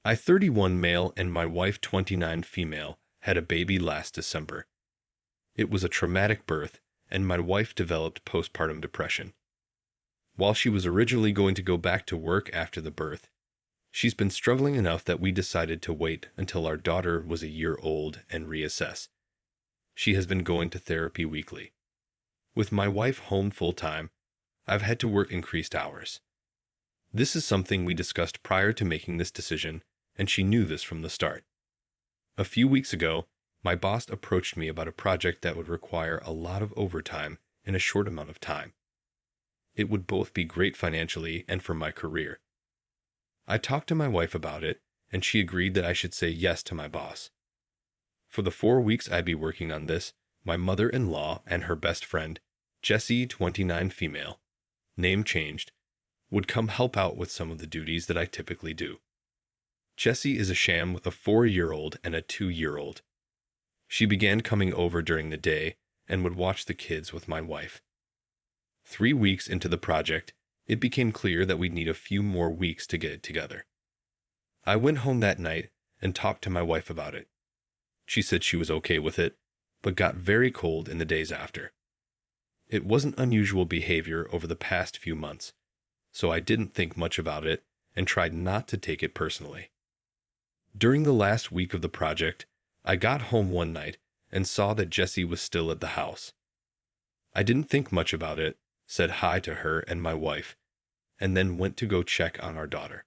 I 31 male and my wife 29 female had a baby last December. It was a traumatic birth, and my wife developed postpartum depression. While she was originally going to go back to work after the birth, she's been struggling enough that we decided to wait until our daughter was a year old and reassess. She has been going to therapy weekly. With my wife home full-time, I've had to work increased hours. This is something we discussed prior to making this decision, and she knew this from the start. A few weeks ago, my boss approached me about a project that would require a lot of overtime in a short amount of time. It would both be great financially and for my career. I talked to my wife about it, and she agreed that I should say yes to my boss. For the 4 weeks I'd be working on this, my mother-in-law and her best friend, Jessie, 29 female, name changed, would come help out with some of the duties that I typically do. Jessie is a sham with a 4-year-old and a 2-year-old. She began coming over during the day and would watch the kids with my wife. 3 weeks into the project, it became clear that we'd need a few more weeks to get it together. I went home that night and talked to my wife about it. She said she was okay with it, but got very cold in the days after. It wasn't unusual behavior over the past few months, so I didn't think much about it and tried not to take it personally. During the last week of the project, I got home one night and saw that Jessie was still at the house. I didn't think much about it, said hi to her and my wife, and then went to go check on our daughter.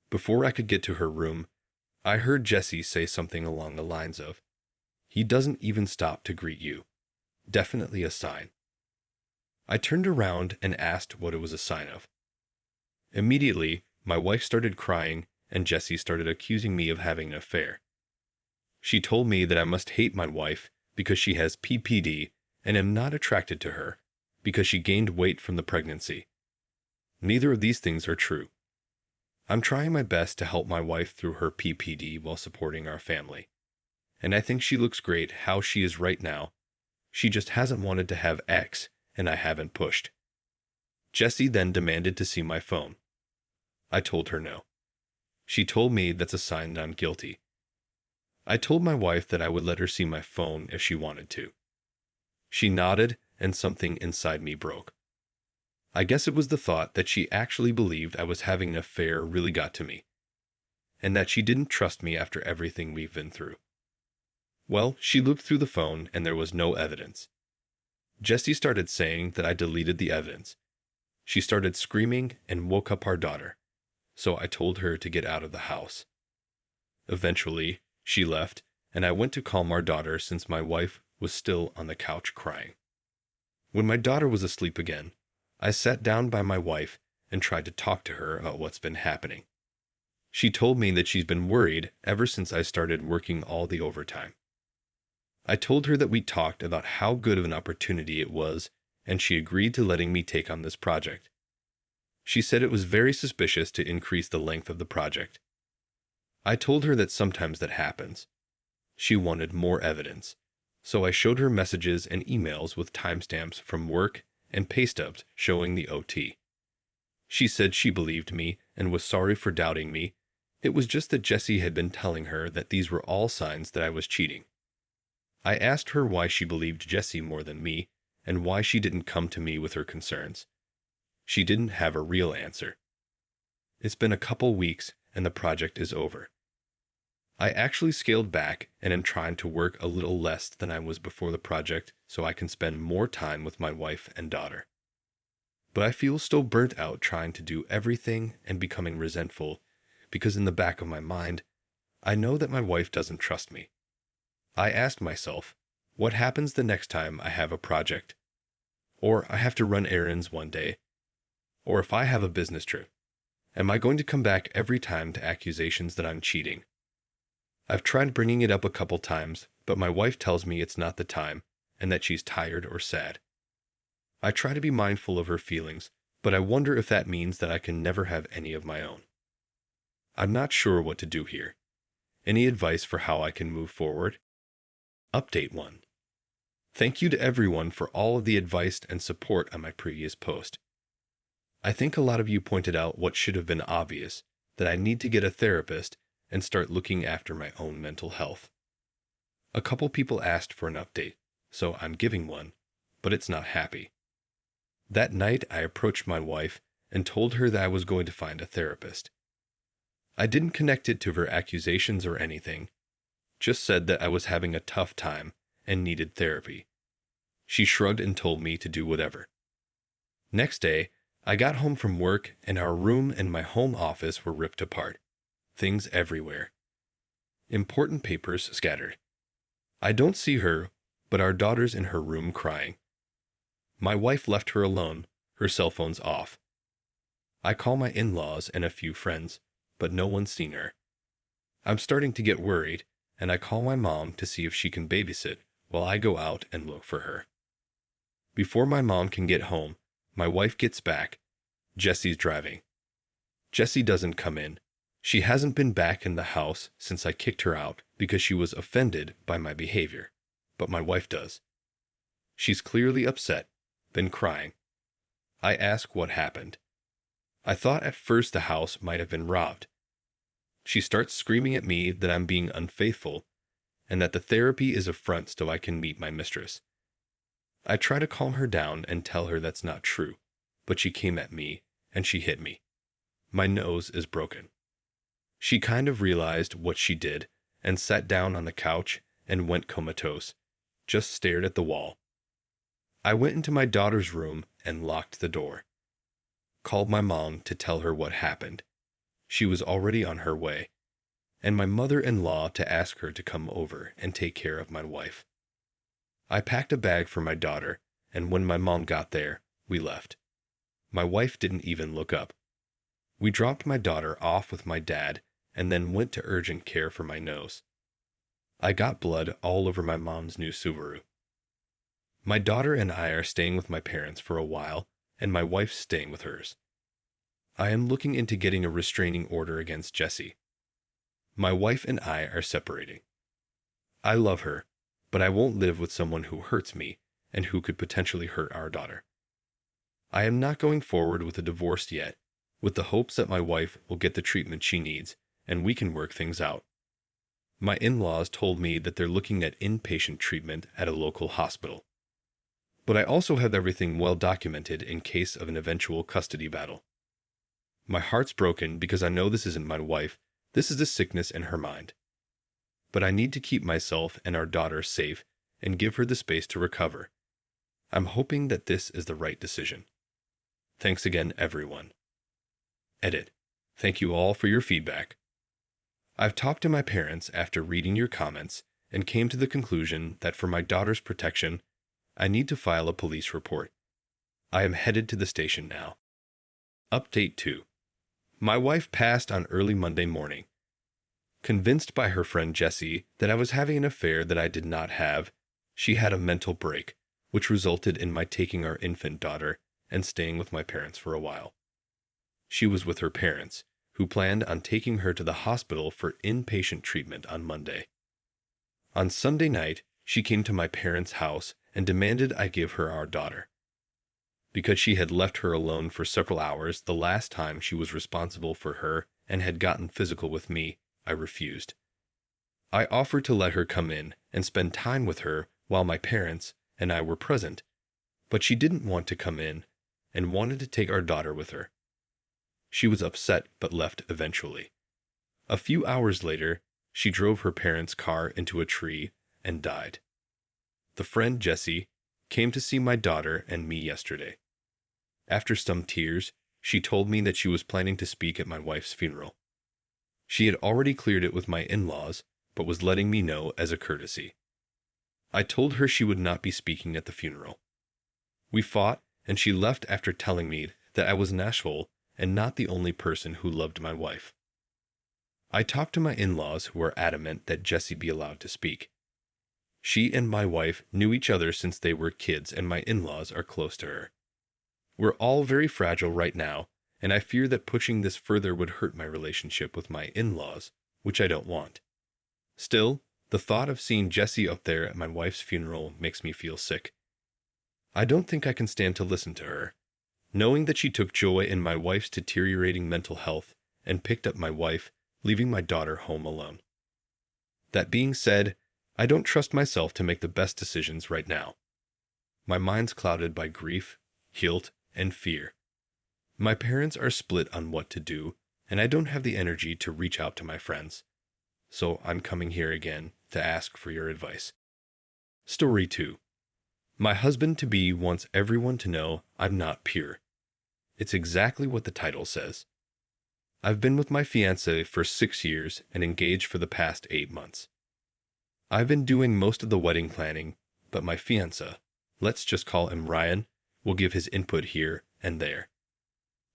Before I could get to her room, I heard Jessie say something along the lines of, "He doesn't even stop to greet you. Definitely a sign." I turned around and asked what it was a sign of. Immediately, my wife started crying and Jessie started accusing me of having an affair. She told me that I must hate my wife because she has PPD and am not attracted to her because she gained weight from the pregnancy. Neither of these things are true. I'm trying my best to help my wife through her PPD while supporting our family. And I think she looks great how she is right now. She just hasn't wanted to have X, and I haven't pushed. Jessie then demanded to see my phone. I told her no. She told me that's a sign that I'm guilty. I told my wife that I would let her see my phone if she wanted to. She nodded, and something inside me broke. I guess it was the thought that she actually believed I was having an affair really got to me, and that she didn't trust me after everything we've been through. Well, she looked through the phone and there was no evidence. Jessie started saying that I deleted the evidence. She started screaming and woke up our daughter, so I told her to get out of the house. Eventually, she left, and I went to calm our daughter since my wife was still on the couch crying. When my daughter was asleep again, I sat down by my wife and tried to talk to her about what's been happening. She told me that she's been worried ever since I started working all the overtime. I told her that we talked about how good of an opportunity it was, and she agreed to letting me take on this project. She said it was very suspicious to increase the length of the project. I told her that sometimes that happens. She wanted more evidence, so I showed her messages and emails with timestamps from work and pay stubs showing the OT. She said she believed me and was sorry for doubting me. It was just that Jessie had been telling her that these were all signs that I was cheating. I asked her why she believed Jessie more than me and why she didn't come to me with her concerns. She didn't have a real answer. It's been a couple weeks and the project is over. I actually scaled back and am trying to work a little less than I was before the project so I can spend more time with my wife and daughter. But I feel still burnt out trying to do everything and becoming resentful because in the back of my mind, I know that my wife doesn't trust me. I asked myself, what happens the next time I have a project? Or I have to run errands one day? Or if I have a business trip, am I going to come back every time to accusations that I'm cheating? I've tried bringing it up a couple times, but my wife tells me it's not the time and that she's tired or sad. I try to be mindful of her feelings, but I wonder if that means that I can never have any of my own. I'm not sure what to do here. Any advice for how I can move forward? Update 1. Thank you to everyone for all of the advice and support on my previous post. I think a lot of you pointed out what should have been obvious, that I need to get a therapist and start looking after my own mental health. A couple people asked for an update, so I'm giving one, but it's not happy. That night, I approached my wife and told her that I was going to find a therapist. I didn't connect it to her accusations or anything, just said that I was having a tough time and needed therapy. She shrugged and told me to do whatever. Next day, I got home from work and our room and my home office were ripped apart. Things everywhere. Important papers scattered. I don't see her, but our daughter's in her room crying. My wife left her alone, her cell phone's off. I call my in-laws and a few friends, but no one's seen her. I'm starting to get worried, and I call my mom to see if she can babysit while I go out and look for her. Before my mom can get home, my wife gets back. Jesse's driving. Jessie doesn't come in. She hasn't been back in the house since I kicked her out because she was offended by my behavior, but my wife does. She's clearly upset, been crying. I ask what happened. I thought at first the house might have been robbed. She starts screaming at me that I'm being unfaithful and that the therapy is a front so I can meet my mistress. I try to calm her down and tell her that's not true, but she came at me and she hit me. My nose is broken. She kind of realized what she did and sat down on the couch and went comatose, just stared at the wall. I went into my daughter's room and locked the door. Called my mom to tell her what happened. She was already on her way, and my mother-in-law to ask her to come over and take care of my wife. I packed a bag for my daughter, and when my mom got there, we left. My wife didn't even look up. We dropped my daughter off with my dad and then went to urgent care for my nose. I got blood all over my mom's new Subaru. My daughter and I are staying with my parents for a while, and my wife's staying with hers. I am looking into getting a restraining order against Jessie. My wife and I are separating. I love her, but I won't live with someone who hurts me and who could potentially hurt our daughter. I am not going forward with a divorce yet, with the hopes that my wife will get the treatment she needs and we can work things out. My in-laws told me that they're looking at inpatient treatment at a local hospital. But I also have everything well documented in case of an eventual custody battle. My heart's broken because I know this isn't my wife, this is a sickness in her mind. But I need to keep myself and our daughter safe and give her the space to recover. I'm hoping that this is the right decision. Thanks again, everyone. Edit. Thank you all for your feedback. I've talked to my parents after reading your comments and came to the conclusion that for my daughter's protection, I need to file a police report. I am headed to the station now. Update 2. My wife passed on early Monday morning. Convinced by her friend Jessie that I was having an affair that I did not have, she had a mental break, which resulted in my taking our infant daughter and staying with my parents for a while. She was with her parents, who planned on taking her to the hospital for inpatient treatment on Monday. On Sunday night, she came to my parents' house and demanded I give her our daughter. Because she had left her alone for several hours the last time she was responsible for her and had gotten physical with me, I refused. I offered to let her come in and spend time with her while my parents and I were present, but she didn't want to come in and wanted to take our daughter with her. She was upset but left eventually. A few hours later, she drove her parents' car into a tree and died. The friend Jessie came to see my daughter and me yesterday. After some tears, she told me that she was planning to speak at my wife's funeral. She had already cleared it with my in-laws, but was letting me know as a courtesy. I told her she would not be speaking at the funeral. We fought, and she left after telling me that I was an asshole and not the only person who loved my wife. I talked to my in-laws who were adamant that Jessie be allowed to speak. She and my wife knew each other since they were kids, and my in-laws are close to her. We're all very fragile right now, and I fear that pushing this further would hurt my relationship with my in-laws, which I don't want. Still, the thought of seeing Jessie up there at my wife's funeral makes me feel sick. I don't think I can stand to listen to her, knowing that she took joy in my wife's deteriorating mental health and picked up my wife, leaving my daughter home alone. That being said, I don't trust myself to make the best decisions right now. My mind's clouded by grief, guilt, and fear. My parents are split on what to do, and I don't have the energy to reach out to my friends. So I'm coming here again to ask for your advice. Story 2. My husband-to-be wants everyone to know I'm not pure. It's exactly what the title says. I've been with my fiancé for 6 years and engaged for the past 8 months. I've been doing most of the wedding planning, but my fiancé, let's just call him Ryan, will give his input here and there.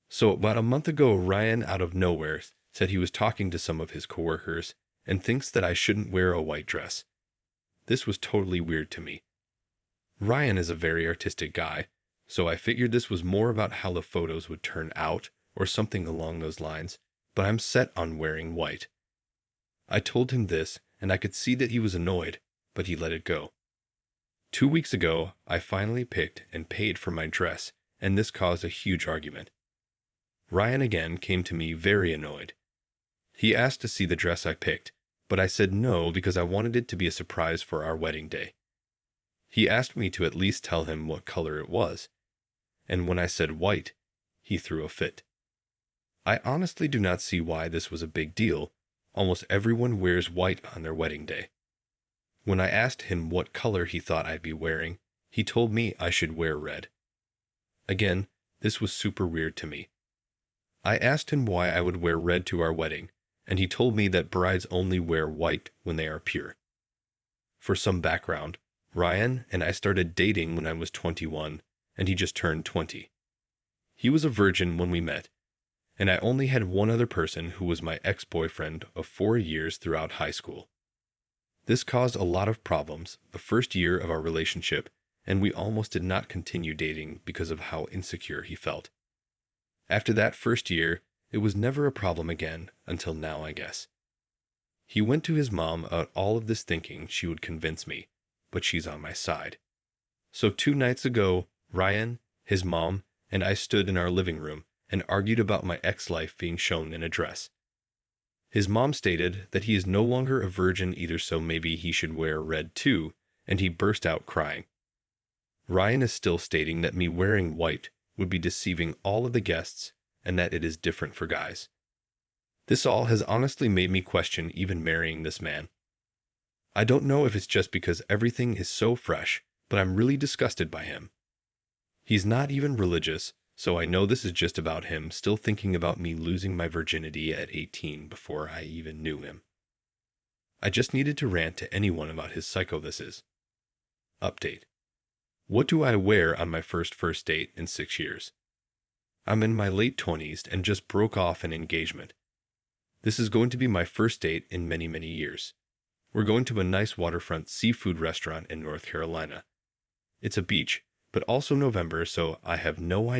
So about a month ago, Ryan out of nowhere said he was talking to some of his coworkers and thinks that I shouldn't wear a white dress. This was totally weird to me. Ryan is a very artistic guy, so I figured this was more about how the photos would turn out or something along those lines, but I'm set on wearing white. I told him this, and I could see that he was annoyed, but he let it go. 2 weeks ago, I finally picked and paid for my dress, and this caused a huge argument. Ryan again came to me very annoyed. He asked to see the dress I picked, but I said no because I wanted it to be a surprise for our wedding day. He asked me to at least tell him what color it was, and when I said white, he threw a fit. I honestly do not see why this was a big deal. Almost everyone wears white on their wedding day. When I asked him what color he thought I'd be wearing, he told me I should wear red. Again, this was super weird to me. I asked him why I would wear red to our wedding, and he told me that brides only wear white when they are pure. For some background, Ryan and I started dating when I was 21, and he just turned 20. He was a virgin when we met, and I only had one other person who was my ex-boyfriend of 4 years throughout high school. This caused a lot of problems the first year of our relationship, and we almost did not continue dating because of how insecure he felt. After that first year, it was never a problem again until now, I guess. He went to his mom about all of this thinking she would convince me, but she's on my side. So 2 nights ago, Ryan, his mom, and I stood in our living room and argued about my ex-life being shown in a dress. His mom stated that he is no longer a virgin either, so maybe he should wear red too, and he burst out crying. Ryan is still stating that me wearing white would be deceiving all of the guests and that it is different for guys. This all has honestly made me question even marrying this man. I don't know if it's just because everything is so fresh, but I'm really disgusted by him. He's not even religious, so I know this is just about him still thinking about me losing my virginity at 18 before I even knew him. I just needed to rant to anyone about his psycho this is. Update. What do I wear on my first date in 6 years? I'm in my late 20s and just broke off an engagement. This is going to be my first date in many, many years. We're going to a nice waterfront seafood restaurant in North Carolina. It's a beach, but also November, so I have no idea